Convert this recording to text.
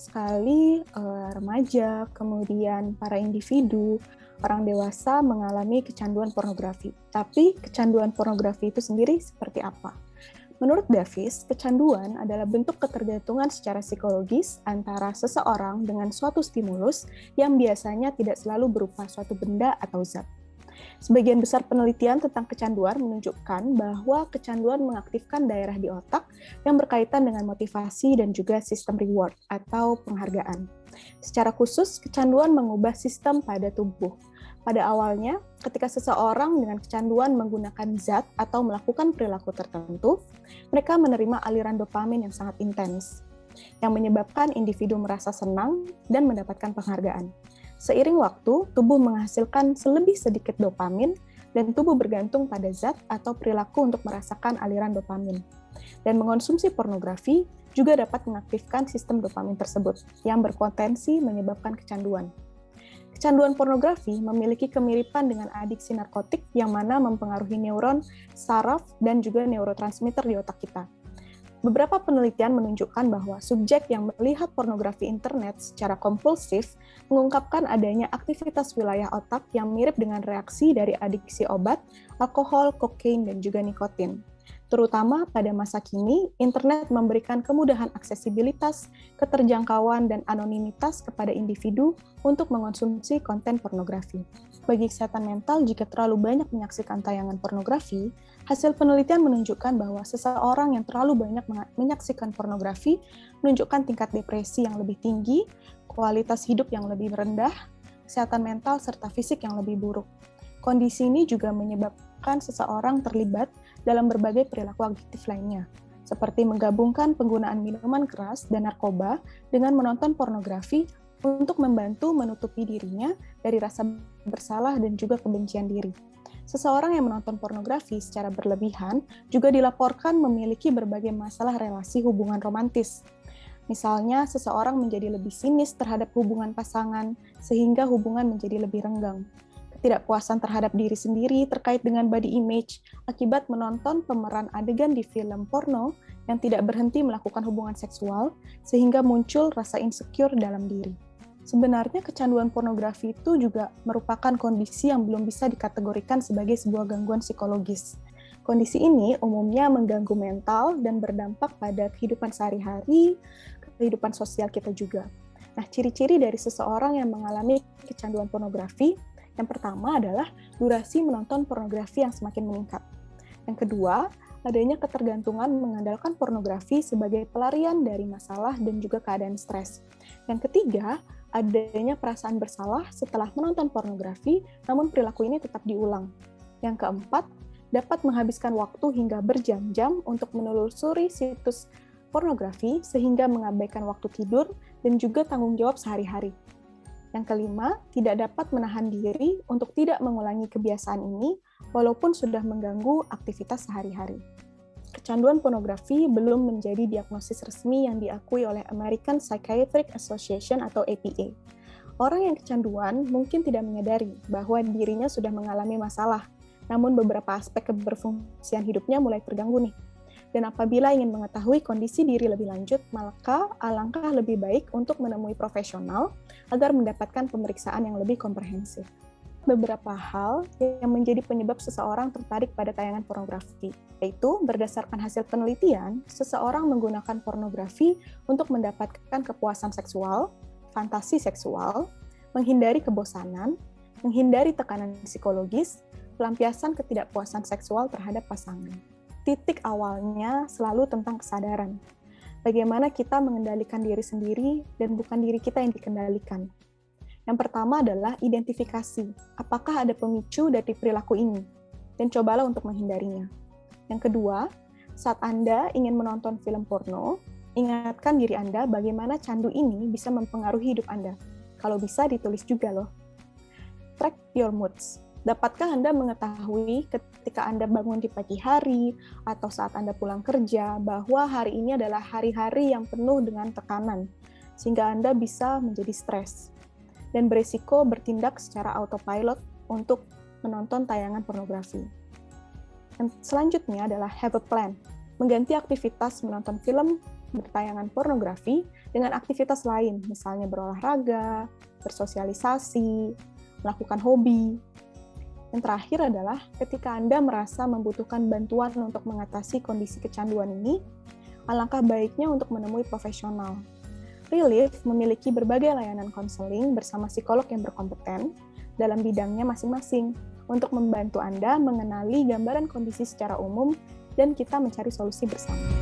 sekali remaja, kemudian para individu, orang dewasa mengalami kecanduan pornografi. Tapi kecanduan pornografi itu sendiri seperti apa? Menurut Davis, kecanduan adalah bentuk ketergantungan secara psikologis antara seseorang dengan suatu stimulus yang biasanya tidak selalu berupa suatu benda atau zat. Sebagian besar penelitian tentang kecanduan menunjukkan bahwa kecanduan mengaktifkan daerah di otak yang berkaitan dengan motivasi dan juga sistem reward atau penghargaan. Secara khusus, kecanduan mengubah sistem pada tubuh. Pada awalnya, ketika seseorang dengan kecanduan menggunakan zat atau melakukan perilaku tertentu, mereka menerima aliran dopamin yang sangat intens, yang menyebabkan individu merasa senang dan mendapatkan penghargaan. Seiring waktu, tubuh menghasilkan lebih sedikit dopamin, dan tubuh bergantung pada zat atau perilaku untuk merasakan aliran dopamin. Dan mengonsumsi pornografi juga dapat mengaktifkan sistem dopamin tersebut, yang berpotensi menyebabkan kecanduan. Kecanduan pornografi memiliki kemiripan dengan adiksi narkotik yang mana mempengaruhi neuron, saraf, dan juga neurotransmitter di otak kita. Beberapa penelitian menunjukkan bahwa subjek yang melihat pornografi internet secara kompulsif mengungkapkan adanya aktivitas wilayah otak yang mirip dengan reaksi dari adiksi obat, alkohol, kokain, dan juga nikotin. Terutama pada masa kini, internet memberikan kemudahan aksesibilitas, keterjangkauan, dan anonimitas kepada individu untuk mengonsumsi konten pornografi. Bagi kesehatan mental, jika terlalu banyak menyaksikan tayangan pornografi, hasil penelitian menunjukkan bahwa seseorang yang terlalu banyak menyaksikan pornografi menunjukkan tingkat depresi yang lebih tinggi, kualitas hidup yang lebih rendah, kesehatan mental, serta fisik yang lebih buruk. Kondisi ini juga menyebabkan seseorang terlibat dalam berbagai perilaku adiktif lainnya, seperti menggabungkan penggunaan minuman keras dan narkoba dengan menonton pornografi untuk membantu menutupi dirinya dari rasa bersalah dan juga kebencian diri. Seseorang yang menonton pornografi secara berlebihan juga dilaporkan memiliki berbagai masalah relasi hubungan romantis. Misalnya, seseorang menjadi lebih sinis terhadap hubungan pasangan, sehingga hubungan menjadi lebih renggang. Ketidakpuasan terhadap diri sendiri terkait dengan body image akibat menonton pemeran adegan di film porno yang tidak berhenti melakukan hubungan seksual, sehingga muncul rasa insecure dalam diri. Sebenarnya kecanduan pornografi itu juga merupakan kondisi yang belum bisa dikategorikan sebagai sebuah gangguan psikologis. Kondisi ini umumnya mengganggu mental dan berdampak pada kehidupan sehari-hari, kehidupan sosial kita juga. Nah, ciri-ciri dari seseorang yang mengalami kecanduan pornografi, yang pertama adalah durasi menonton pornografi yang semakin meningkat. Yang kedua, adanya ketergantungan mengandalkan pornografi sebagai pelarian dari masalah dan juga keadaan stres. Yang ketiga, adanya perasaan bersalah setelah menonton pornografi, namun perilaku ini tetap diulang. Yang keempat, dapat menghabiskan waktu hingga berjam-jam untuk menelusuri situs pornografi sehingga mengabaikan waktu tidur dan juga tanggung jawab sehari-hari. Yang kelima, tidak dapat menahan diri untuk tidak mengulangi kebiasaan ini walaupun sudah mengganggu aktivitas sehari-hari. Kecanduan pornografi belum menjadi diagnosis resmi yang diakui oleh American Psychiatric Association atau APA. Orang yang kecanduan mungkin tidak menyadari bahwa dirinya sudah mengalami masalah, namun beberapa aspek keberfungsian hidupnya mulai terganggu nih. Dan apabila ingin mengetahui kondisi diri lebih lanjut, maka alangkah lebih baik untuk menemui profesional agar mendapatkan pemeriksaan yang lebih komprehensif. Beberapa hal yang menjadi penyebab seseorang tertarik pada tayangan pornografi, yaitu berdasarkan hasil penelitian, seseorang menggunakan pornografi untuk mendapatkan kepuasan seksual, fantasi seksual, menghindari kebosanan, menghindari tekanan psikologis, pelampiasan ketidakpuasan seksual terhadap pasangan. Titik awalnya selalu tentang kesadaran. Bagaimana kita mengendalikan diri sendiri dan bukan diri kita yang dikendalikan. Yang pertama adalah identifikasi. Apakah ada pemicu dari perilaku ini? Dan cobalah untuk menghindarinya. Yang kedua, saat Anda ingin menonton film porno, ingatkan diri Anda bagaimana candu ini bisa mempengaruhi hidup Anda. Kalau bisa ditulis juga loh. Track your moods. Dapatkah Anda mengetahui ketika Anda bangun di pagi hari atau saat Anda pulang kerja bahwa hari ini adalah hari-hari yang penuh dengan tekanan, sehingga Anda bisa menjadi stres dan berisiko bertindak secara autopilot untuk menonton tayangan pornografi. Dan selanjutnya adalah have a plan, mengganti aktivitas menonton film bertayangan pornografi dengan aktivitas lain, misalnya berolahraga, bersosialisasi, melakukan hobi. Yang terakhir adalah ketika Anda merasa membutuhkan bantuan untuk mengatasi kondisi kecanduan ini, alangkah baiknya untuk menemui profesional. Relief memiliki berbagai layanan konseling bersama psikolog yang berkompeten dalam bidangnya masing-masing untuk membantu Anda mengenali gambaran kondisi secara umum dan kita mencari solusi bersama.